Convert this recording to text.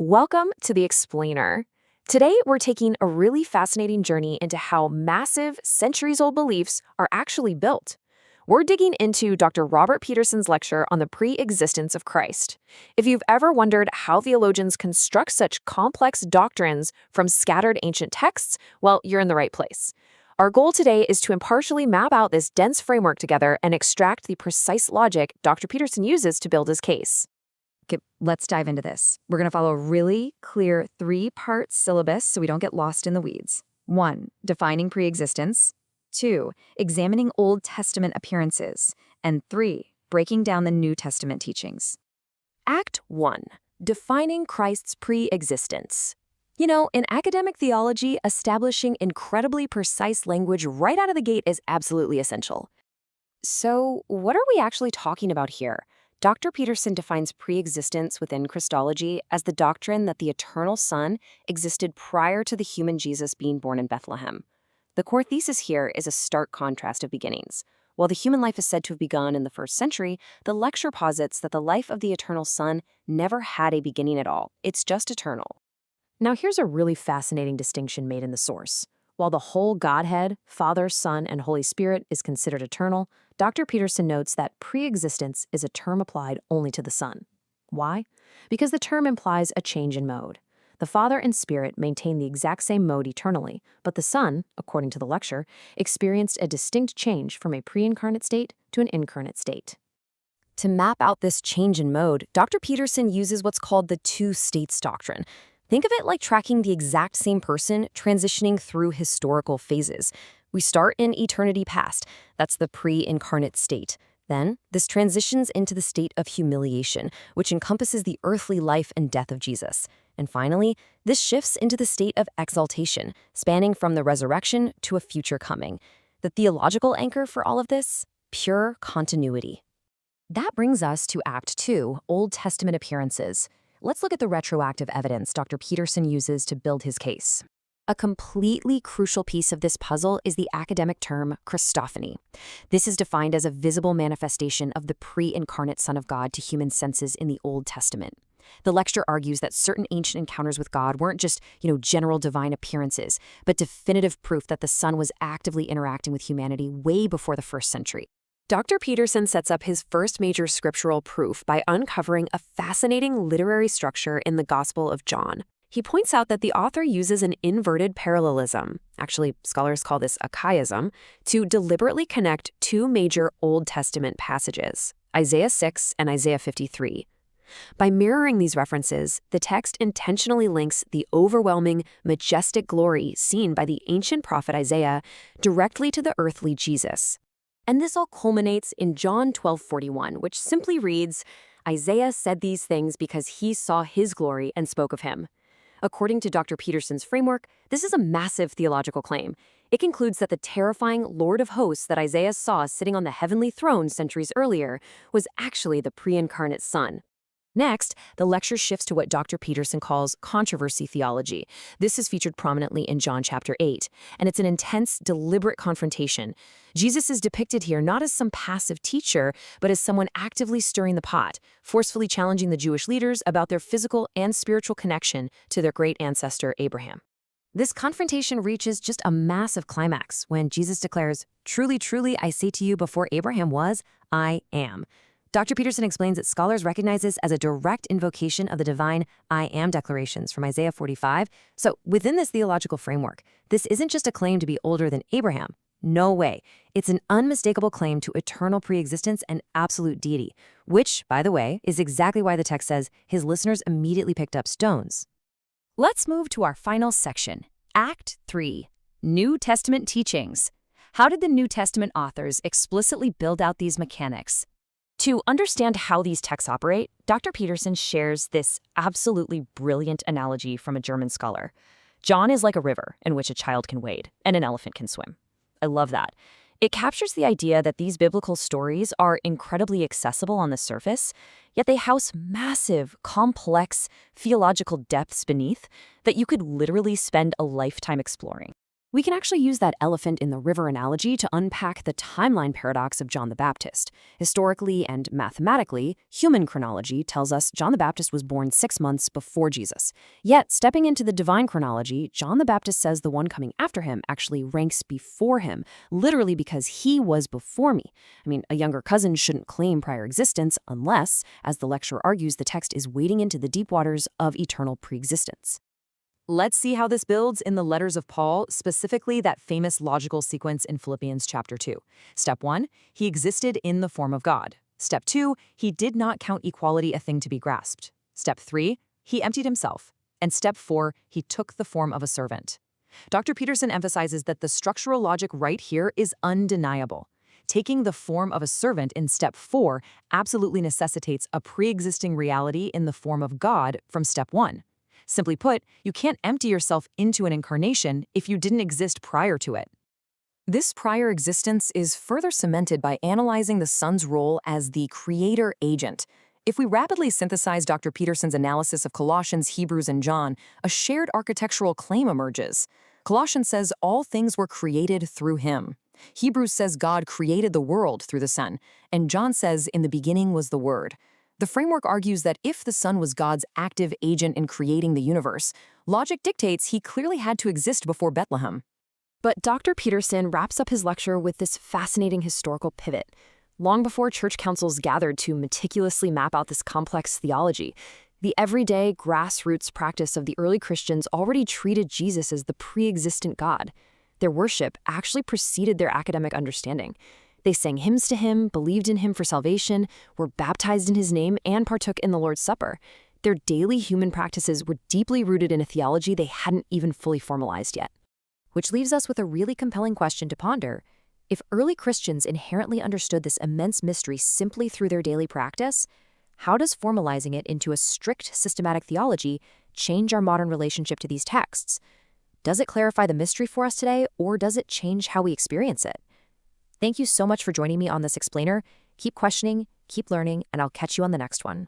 Welcome to The Explainer. Today, we're taking a really fascinating journey into how massive, centuries-old beliefs are actually built. We're digging into Dr. Robert Peterson's lecture on the preexistence of Christ. If you've ever wondered how theologians construct such complex doctrines from scattered ancient texts, well, you're in the right place. Our goal today is to impartially map out this dense framework together and extract the precise logic Dr. Peterson uses to build his case. Okay, let's dive into this. We're going to follow a really clear three-part syllabus so we don't get lost in the weeds. 1. Defining preexistence. 2. Examining Old Testament appearances. And 3. Breaking down the New Testament teachings. Act 1. Defining Christ's preexistence. You know, in academic theology, establishing incredibly precise language right out of the gate is absolutely essential. So, what are we actually talking about here? Dr. Peterson defines preexistence within Christology as the doctrine that the eternal Son existed prior to the human Jesus being born in Bethlehem. The core thesis here is a stark contrast of beginnings. While the human life is said to have begun in the first century, the lecture posits that the life of the eternal Son never had a beginning at all. It's just eternal. Now, here's a really fascinating distinction made in the source. While the whole Godhead, Father, Son, and Holy Spirit is considered eternal, Dr. Peterson notes that preexistence is a term applied only to the Son. Why? Because the term implies a change in mode. The Father and Spirit maintain the exact same mode eternally, but the Son, according to the lecture, experienced a distinct change from a pre-incarnate state to an incarnate state. To map out this change in mode, Dr. Peterson uses what's called the two-states doctrine. Think of it like tracking the exact same person transitioning through historical phases. We start in eternity past. That's the pre-incarnate state. Then, this transitions into the state of humiliation, which encompasses the earthly life and death of Jesus. And finally, this shifts into the state of exaltation, spanning from the resurrection to a future coming. The theological anchor for all of this? Pure continuity. That brings us to Act 2, Old Testament appearances. Let's look at the retroactive evidence Dr. Peterson uses to build his case. A completely crucial piece of this puzzle is the academic term Christophany. This is defined as a visible manifestation of the pre-incarnate Son of God to human senses in the Old Testament. The lecture argues that certain ancient encounters with God weren't just, general divine appearances, but definitive proof that the Son was actively interacting with humanity way before the first century. Dr. Peterson sets up his first major scriptural proof by uncovering a fascinating literary structure in the Gospel of John. He points out that the author uses an inverted parallelism, actually scholars call this a chiasm, to deliberately connect two major Old Testament passages, Isaiah 6 and Isaiah 53. By mirroring these references, the text intentionally links the overwhelming, majestic glory seen by the ancient prophet Isaiah directly to the earthly Jesus. And this all culminates in John 12:41, which simply reads, Isaiah said these things because he saw his glory and spoke of him. According to Dr. Peterson's framework, this is a massive theological claim. It concludes that the terrifying Lord of hosts that Isaiah saw sitting on the heavenly throne centuries earlier was actually the pre-incarnate Son. Next, the lecture shifts to what Dr. Peterson calls controversy theology. This is featured prominently in John chapter 8, and it's an intense, deliberate confrontation. Jesus is depicted here not as some passive teacher, but as someone actively stirring the pot, forcefully challenging the Jewish leaders about their physical and spiritual connection to their great ancestor Abraham. This confrontation reaches just a massive climax when Jesus declares, "Truly, truly, I say to you, before Abraham was, I am." Dr. Peterson explains that scholars recognize this as a direct invocation of the divine I am declarations from Isaiah 45. So within this theological framework, this isn't just a claim to be older than Abraham. No way. It's an unmistakable claim to eternal preexistence and absolute deity, which, by the way, is exactly why the text says his listeners immediately picked up stones. Let's move to our final section, Act 3, New Testament teachings. How did the New Testament authors explicitly build out these mechanics? To understand how these texts operate, Dr. Peterson shares this absolutely brilliant analogy from a German scholar. John is like a river in which a child can wade and an elephant can swim. I love that. It captures the idea that these biblical stories are incredibly accessible on the surface, yet they house massive, complex theological depths beneath that you could literally spend a lifetime exploring. We can actually use that elephant in the river analogy to unpack the timeline paradox of John the Baptist. Historically and mathematically, human chronology tells us John the Baptist was born 6 months before Jesus. Yet, stepping into the divine chronology, John the Baptist says the one coming after him actually ranks before him, literally because he was before me. I mean, a younger cousin shouldn't claim prior existence unless, as the lecturer argues, the text is wading into the deep waters of eternal preexistence. Let's see how this builds in the letters of Paul, specifically that famous logical sequence in Philippians chapter 2. Step 1, he existed in the form of God. Step 2, he did not count equality a thing to be grasped. Step 3, he emptied himself. And step 4, he took the form of a servant. Dr. Peterson emphasizes that the structural logic right here is undeniable. Taking the form of a servant in step 4 absolutely necessitates a pre-existing reality in the form of God from step 1. Simply put, you can't empty yourself into an incarnation if you didn't exist prior to it. This prior existence is further cemented by analyzing the Son's role as the creator agent. If we rapidly synthesize Dr. Peterson's analysis of Colossians, Hebrews, and John, a shared architectural claim emerges. Colossians says all things were created through him. Hebrews says God created the world through the Son. And John says in the beginning was the Word. The framework argues that if the Son was God's active agent in creating the universe, logic dictates he clearly had to exist before Bethlehem. But Dr. Peterson wraps up his lecture with this fascinating historical pivot. Long before church councils gathered to meticulously map out this complex theology, the everyday grassroots practice of the early Christians already treated Jesus as the pre-existent God. Their worship actually preceded their academic understanding. They sang hymns to him, believed in him for salvation, were baptized in his name, and partook in the Lord's Supper. Their daily human practices were deeply rooted in a theology they hadn't even fully formalized yet. Which leaves us with a really compelling question to ponder. If early Christians inherently understood this immense mystery simply through their daily practice, how does formalizing it into a strict systematic theology change our modern relationship to these texts? Does it clarify the mystery for us today, or does it change how we experience it? Thank you so much for joining me on this explainer. Keep questioning, keep learning, and I'll catch you on the next one.